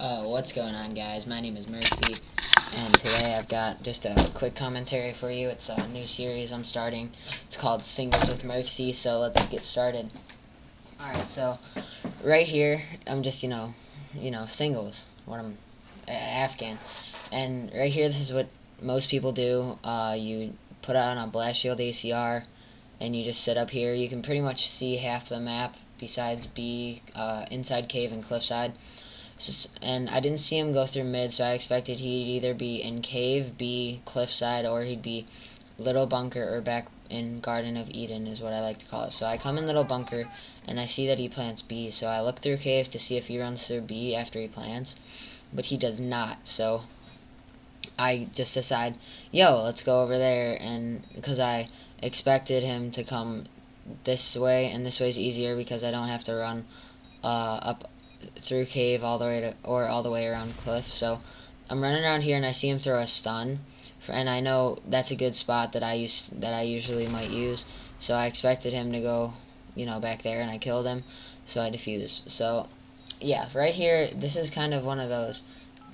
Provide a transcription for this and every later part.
What's going on, guys? My name is Merksyy, and today I've got just a quick commentary for you. It's a new series I'm starting. It's called Singles with Merksyy, so let's get started. Alright, so right here, I'm just, singles, what I'm Afghan. And right here, this is what most people do. You put on a blast shield ACR, and you just sit up here. You can pretty much see half the map besides B, inside cave and cliffside. And I didn't see him go through mid, so I expected he'd either be in cave, B, cliffside, or he'd be little bunker or back in Garden of Eden is what I like to call it. So I come in little bunker, and I see that he plants B, so I look through cave to see if he runs through B after he plants, but he does not. So I just decide, yo, let's go over there, and because I expected him to come this way, and this way's easier because I don't have to run up through cave all the way to, or all the way around cliff. So I'm running around here and I see him throw a stun, and I know that's a good spot that I usually might use. So I expected him to go, back there, and I killed him. So I defused. So yeah, right here, this is kind of one of those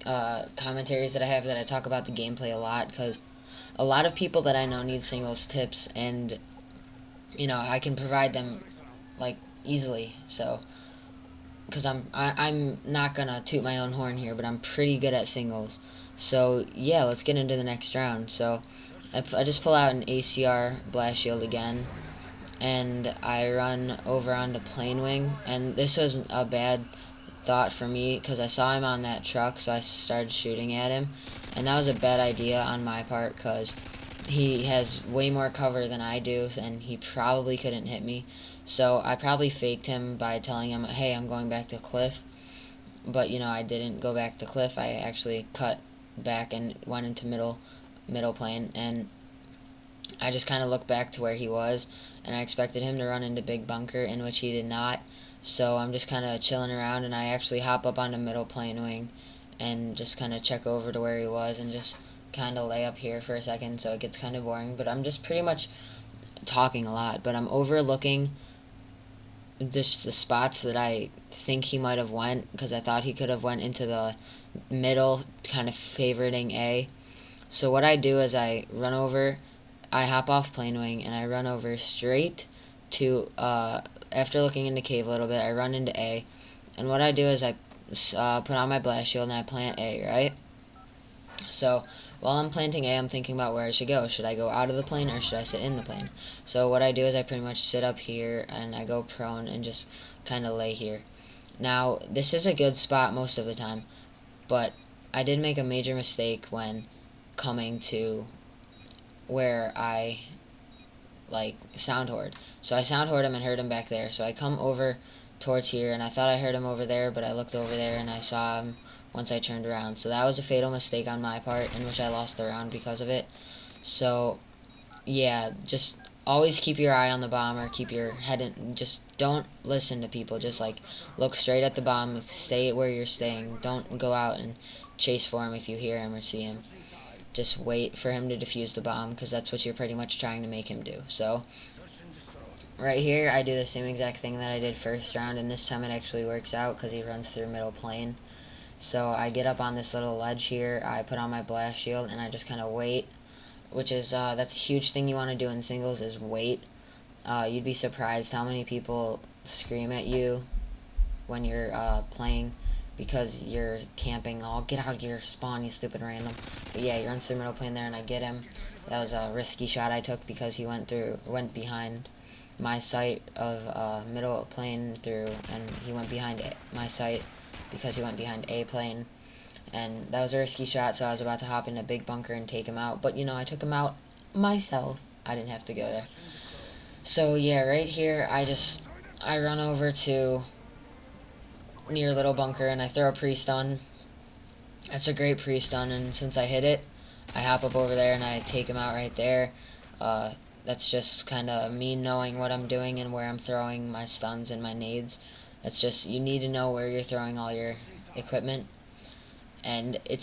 commentaries that I have that I talk about the gameplay a lot, because a lot of people that I know need singles tips, and I can provide them like easily. So because I'm not gonna toot my own horn here, but I'm pretty good at singles. So yeah, let's get into the next round. So I just pull out an ACR blast shield again, and I run over onto plane wing. And this was a bad thought for me because I saw him on that truck, so I started shooting at him, and that was a bad idea on my part because he has way more cover than I do, and he probably couldn't hit me. So I probably faked him by telling him, hey, I'm going back to cliff. But I didn't go back to cliff. I actually cut back and went into middle plane, and I just kind of looked back to where he was, and I expected him to run into big bunker, in which he did not. So I'm just kind of chilling around, and I actually hop up onto middle plane wing and just kind of check over to where he was and just kind of lay up here for a second, so it gets kind of boring. But I'm just pretty much talking a lot, but I'm overlooking just the spots that I think he might have went, because I thought he could have went into the middle, kind of favoriting A. So what I do is I hop off plane wing, and I run over straight to, after looking into cave a little bit, I run into A, and what I do is I put on my blast shield and I plant A, right? So while I'm planting A, I'm thinking about where I should go. Should I go out of the plane or should I sit in the plane? So what I do is I pretty much sit up here and I go prone and just kind of lay here. Now, this is a good spot most of the time, but I did make a major mistake when coming to where I sound horde. So I sound horde him and heard him back there. So I come over towards here, and I thought I heard him over there, but I looked over there and I saw him once I turned around. So that was a fatal mistake on my part, in which I lost the round because of it. So yeah, just always keep your eye on the bomb, or keep your head in. Just don't listen to people. Just look straight at the bomb. Stay where you're staying. Don't go out and chase for him if you hear him or see him. Just wait for him to defuse the bomb, because that's what you're pretty much trying to make him do. So right here, I do the same exact thing that I did first round, and this time it actually works out because he runs through middle plane. So I get up on this little ledge here, I put on my blast shield, and I just kind of wait, which is, that's a huge thing you want to do in singles, is wait. You'd be surprised how many people scream at you when you're playing because you're camping. Oh, get out of your spawn, you stupid random. But yeah, he runs through middle plane there, and I get him. That was a risky shot I took because he went behind my sight of middle plane through, and he went behind my sight because he went behind A plane, and that was a risky shot. So I was about to hop in a big bunker and take him out, but I took him out myself. I didn't have to go there. So yeah, right here I run over to near little bunker and I throw a pre-stun. That's a great pre-stun, and since I hit it, I hop up over there and I take him out right there. That's just kind of me knowing what I'm doing and where I'm throwing my stuns and my nades. That's just, you need to know where you're throwing all your equipment, and it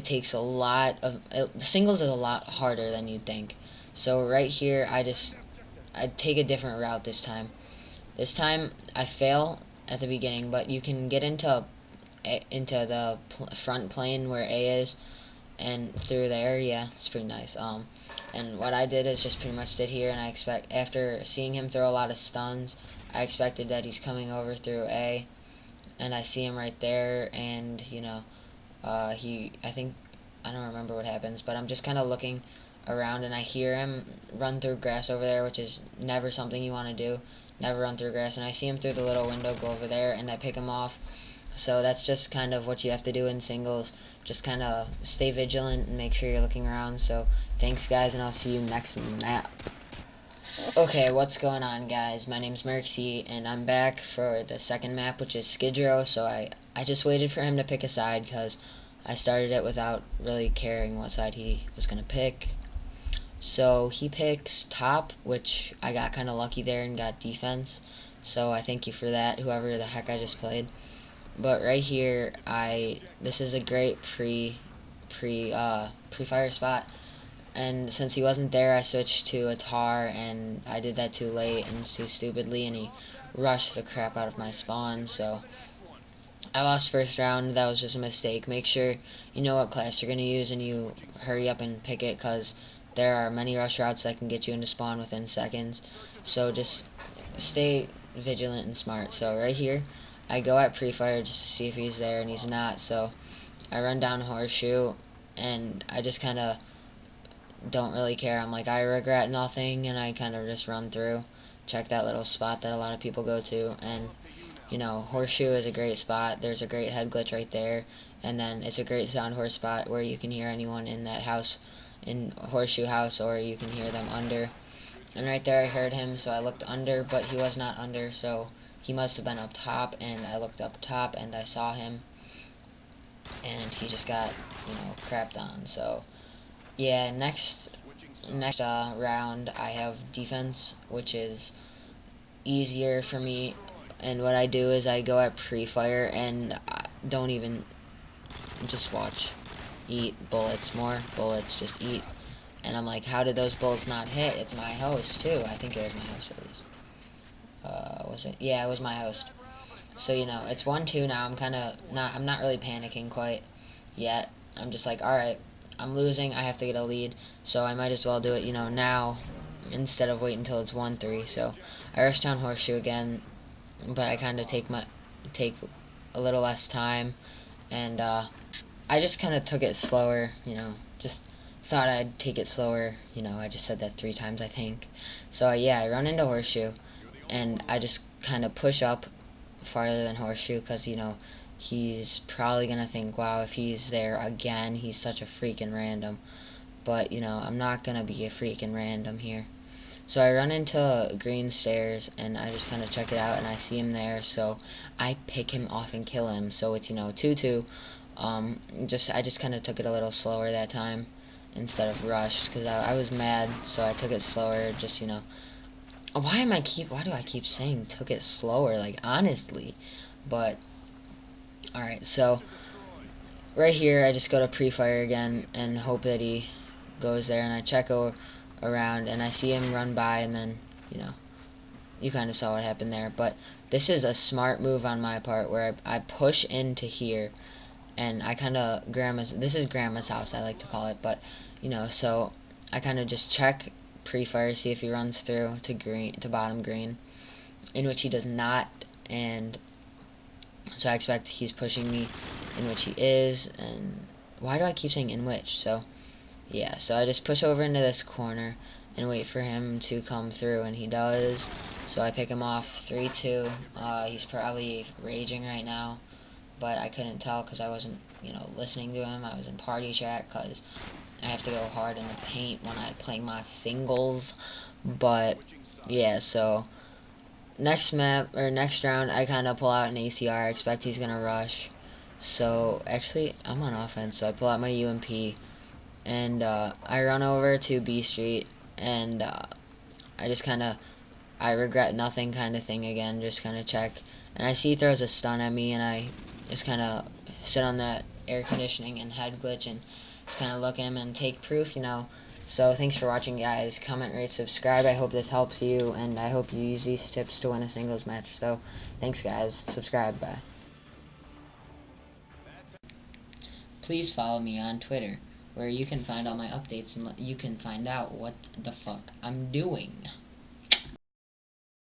takes a lot of, singles is a lot harder than you'd think. So right here, I take a different route this time. This time I fail at the beginning, but you can get into into the front plane where A is, and through there. Yeah, it's pretty nice. And what I did is just pretty much did here, and I expect, after seeing him throw a lot of stuns, I expected that he's coming over through A, and I see him right there, and I think, I don't remember what happens, but I'm just kind of looking around, and I hear him run through grass over there, which is never something you want to do. Never run through grass. And I see him through the little window go over there, and I pick him off. So that's just kind of what you have to do in singles. Just kind of stay vigilant and make sure you're looking around. So thanks, guys, and I'll see you next map. Okay, what's going on, guys? My name's Merksyy, and I'm back for the second map, which is Skid Row. So I just waited for him to pick a side, because I started it without really caring what side he was going to pick. So he picks top, which I got kind of lucky there and got defense. So I thank you for that, whoever the heck I just played. But right here, this is a great pre-fire spot. And since he wasn't there, I switched to a tar, and I did that too late and too stupidly, and he rushed the crap out of my spawn. So I lost first round. That was just a mistake. Make sure you know what class you're going to use, and you hurry up and pick it, because there are many rush routes that can get you into spawn within seconds. So just stay vigilant and smart. So right here, I go at pre-fire just to see if he's there, and he's not. So I run down Horseshoe, and I just kind of don't really care. I'm like, I regret nothing, and I kind of just run through, check that little spot that a lot of people go to, and Horseshoe is a great spot. There's a great head glitch right there, and then it's a great sound horse spot where you can hear anyone in that house, in Horseshoe house, or you can hear them under. And right there I heard him, so I looked under, but he was not under, so he must have been up top, and I looked up top and I saw him, and he just got, crapped on. So yeah, next round I have defense, which is easier for me. And what I do is I go at pre-fire, and I don't even, just watch. Eat bullets, more bullets, just eat. And I'm like, how did those bullets not hit? It's my host too. I think it was my host at least. Was it? Yeah, it was my host. So it's 1-2 now. I'm not really panicking quite yet. I'm just like, alright, I'm losing, I have to get a lead, so I might as well do it, now, instead of waiting until it's 1-3. So I rush down Horseshoe again, but I kind of take a little less time, and I just kind of took it slower, just thought I'd take it slower, I just said that 3 times, I think. So yeah, I run into Horseshoe, and I just kind of push up farther than Horseshoe, because he's probably gonna think, wow, if he's there again, he's such a freaking random. But I'm not gonna be a freaking random here. So I run into green stairs, and I just kind of check it out, and I see him there, so I pick him off and kill him. So it's 2-2. I just kind of took it a little slower that time instead of rushed, because I was mad, so I took it slower. Just why do I keep saying took it slower, like, honestly? But alright, so right here I just go to pre-fire again and hope that he goes there, and I check around, and I see him run by, and then you kind of saw what happened there. But this is a smart move on my part, where I push into here, and I kind of this is grandma's house, I like to call it, but so I kind of just check pre-fire, see if he runs through to bottom green, in which he does not. And so I expect he's pushing me, in which he is. And why do I keep saying in which? So yeah, so I just push over into this corner and wait for him to come through, and he does. So I pick him off 3-2. He's probably raging right now, but I couldn't tell because I wasn't listening to him. I was in party chat, because I have to go hard in the paint when I play my singles. But yeah, so next round I kind of pull out an ACR. I expect he's gonna rush. So actually I'm on offense, so I pull out my UMP, and I run over to B Street, and I just I regret nothing kind of thing again, just kind of check, and I see he throws a stun at me, and I just kind of sit on that air conditioning and head glitch and just kind of look at him and take proof, So thanks for watching, guys. Comment, rate, subscribe. I hope this helps you, and I hope you use these tips to win a singles match. So thanks, guys. Subscribe. Bye. please follow me on Twitter, where you can find all my updates and you can find out what the fuck I'm doing.